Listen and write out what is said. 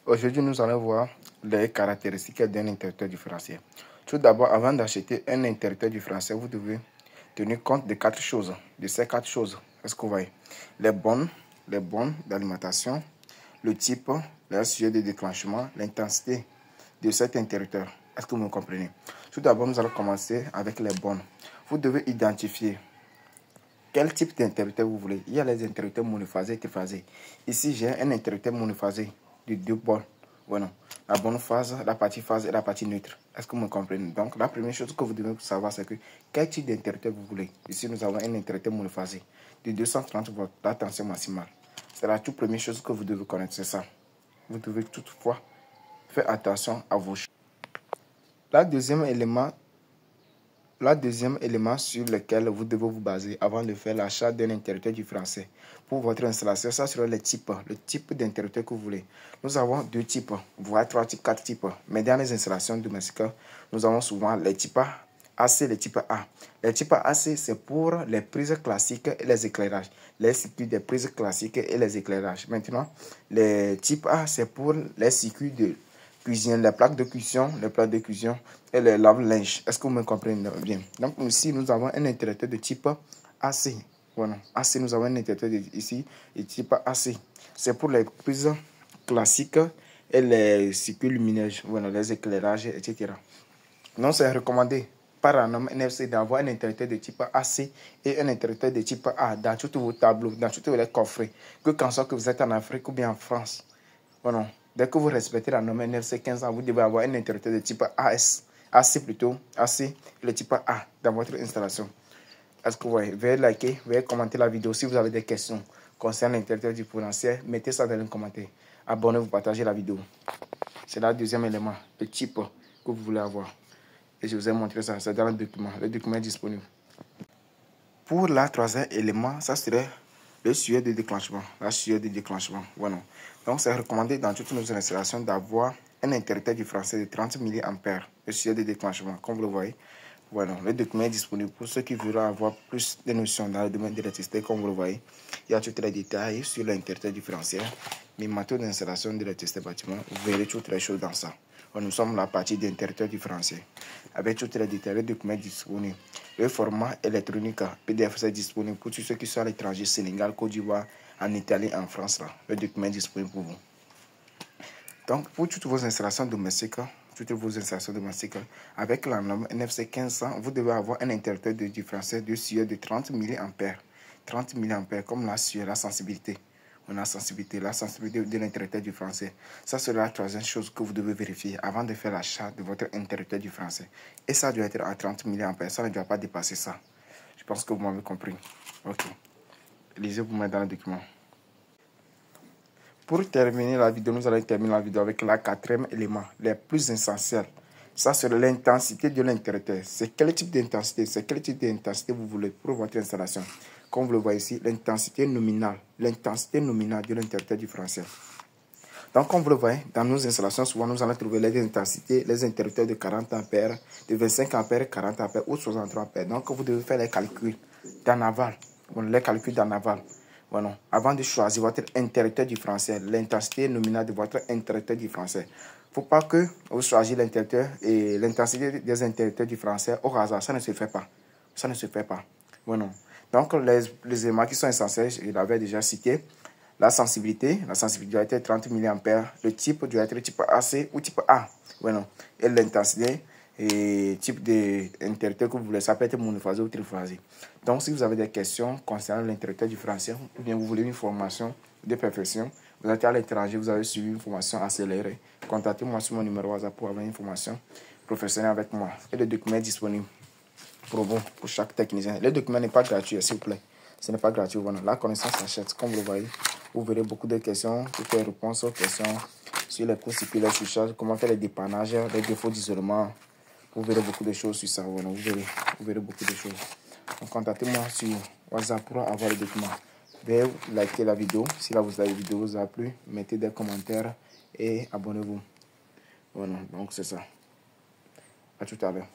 Aujourd'hui, nous allons voir les caractéristiques d'un interrupteur différentiel. Tout d'abord, avant d'acheter un interrupteur différentiel, vous devez tenir compte de quatre choses. De ces quatre choses, est-ce que vous voyez? Les bornes d'alimentation, le type, le sujet de déclenchement, l'intensité de cet interrupteur. Est-ce que vous me comprenez? Tout d'abord, nous allons commencer avec les bornes. Vous devez identifier quel type d'interrupteur vous voulez. Il y a les interrupteurs monophasés et triphasés. Ici, j'ai un interrupteur monophasé de deux bornes. Voilà. La bonne phase, la partie phase et la partie neutre. Est-ce que vous me comprenez? Donc, la première chose que vous devez savoir, c'est que quel type d'interrupteur vous voulez. Ici, nous avons un interrupteur monophasé de 230 volts, la tension maximale. C'est la toute première chose que vous devez connaître, c'est ça. Vous devez toutefois faire attention à vos choix. Le deuxième élément sur lequel vous devez vous baser avant de faire l'achat d'un interrupteur différentiel pour votre installation, ça sera le type d'interrupteur que vous voulez. Nous avons deux types, voire trois types, quatre types. Mais dans les installations domestiques, nous avons souvent les types AC, les types A. Les types AC, c'est pour les prises classiques et les éclairages. Les circuits des prises classiques et les éclairages. Maintenant, les types A, c'est pour les circuits de cuisine, les plaques de cuisson, et les lave-linges. Est-ce que vous me comprenez bien? Donc ici, nous avons un interrupteur de type AC. Voilà. AC, nous avons un interrupteur ici de type AC. C'est pour les prises classiques et les circuits lumineux, voilà, les éclairages, etc. Non, c'est recommandé par la norme NFC d'avoir un interrupteur de type AC et un interrupteur de type A dans tous vos tableaux, dans tous les coffrets, que quand soit que vous êtes en Afrique ou bien en France. Voilà. Dès que vous respectez la norme NFC 15 ans, vous devez avoir un interrupteur de type AC, le type A dans votre installation. Est-ce que vous voyez? Veuillez liker, veuillez commenter la vidéo. Si vous avez des questions concernant l'interrupteur différentiel, mettez ça dans les commentaires. Abonnez-vous, partagez la vidéo. C'est le deuxième élément, le type que vous voulez avoir. Et je vous ai montré ça, c'est dans le document. Le document est disponible. Pour le troisième élément, ça serait le sujet de déclenchement. La sujet de déclenchement. Voilà. Donc, c'est recommandé dans toutes nos installations d'avoir un interrupteur différentiel de 30 mA. Le sujet de déclenchement, comme vous le voyez. Voilà. Le document est disponible pour ceux qui veulent avoir plus de notions dans le domaine de l'électricité, comme vous le voyez. Il y a tous les détails sur l'interrupteur différentiel. Mes méthodes d'installation de l'électricité bâtiment, vous verrez toutes les choses dans ça. Nous sommes la partie d'interrupteur différentiel. Avec tous les détails, le document est disponible. Le format électronique PDF c'est disponible pour tous ceux qui sont à l'étranger, Sénégal, Côte d'Ivoire, en Italie, en France. Là. Le document est disponible pour vous. Donc, pour toutes vos installations domestiques, avec la norme NFC 1500, vous devez avoir un interrupteur de différentiel de sujet de 30 mA. 30 mA comme la sujet, la sensibilité. La sensibilité de l'interrupteur différentiel. Ça sera la troisième chose que vous devez vérifier avant de faire l'achat de votre interrupteur différentiel. Et ça doit être à 30 mA. Ça ne doit pas dépasser ça. Je pense que vous m'avez compris. Ok. Lisez-vous dans le document. Pour terminer la vidéo, nous allons terminer la vidéo avec le quatrième élément, le plus essentiel. Ça, c'est l'intensité de l'interrupteur. C'est quel type d'intensité? C'est quel type d'intensité vous voulez pour votre installation? Comme vous le voyez ici, l'intensité nominale de l'interrupteur différentiel. Donc, comme vous le voyez, dans nos installations, souvent, nous allons trouver les intensités, les interrupteurs de 40 A, de 25 A, 40 A ou 63 A. Donc, vous devez faire les calculs d'en aval. Voilà. Avant de choisir votre interrupteur différentiel, l'intensité nominale de votre interrupteur différentiel. Il ne faut pas que vous choisissiez l'interrupteur et l'intensité des interrupteurs différentiels au hasard. Ça ne se fait pas. Ça ne se fait pas. Voilà. Donc, les éléments qui sont essentiels, je l'avais déjà cité. La sensibilité doit être 30 mA. Le type doit être type AC ou type A. Voilà. Et l'intensité et type d'interrupteur que vous voulez, ça peut être monophasé ou triphasé. Donc, si vous avez des questions concernant l'interrupteur différentiel, ou bien vous voulez une formation de perfection, vous êtes à l'étranger, vous avez suivi une formation accélérée, contactez-moi sur mon numéro WhatsApp pour avoir une formation professionnelle avec moi. Et le document est disponible pour vous, pour chaque technicien. Le document n'est pas gratuit, s'il vous plaît. Ce n'est pas gratuit. Voilà. La connaissance s'achète, comme vous le voyez. Vous verrez beaucoup de questions, toutes les réponses aux questions sur les cours circulaires, sur charge, comment faire les dépannages, les défauts d'isolement. Vous verrez beaucoup de choses sur ça. Voilà. Vous verrez beaucoup de choses. Donc, contactez-moi sur WhatsApp pour avoir les documents. Veuillez liker la vidéo. Si la vidéo vous a plu, mettez des commentaires et abonnez-vous. Voilà. Donc, c'est ça. À tout à l'heure.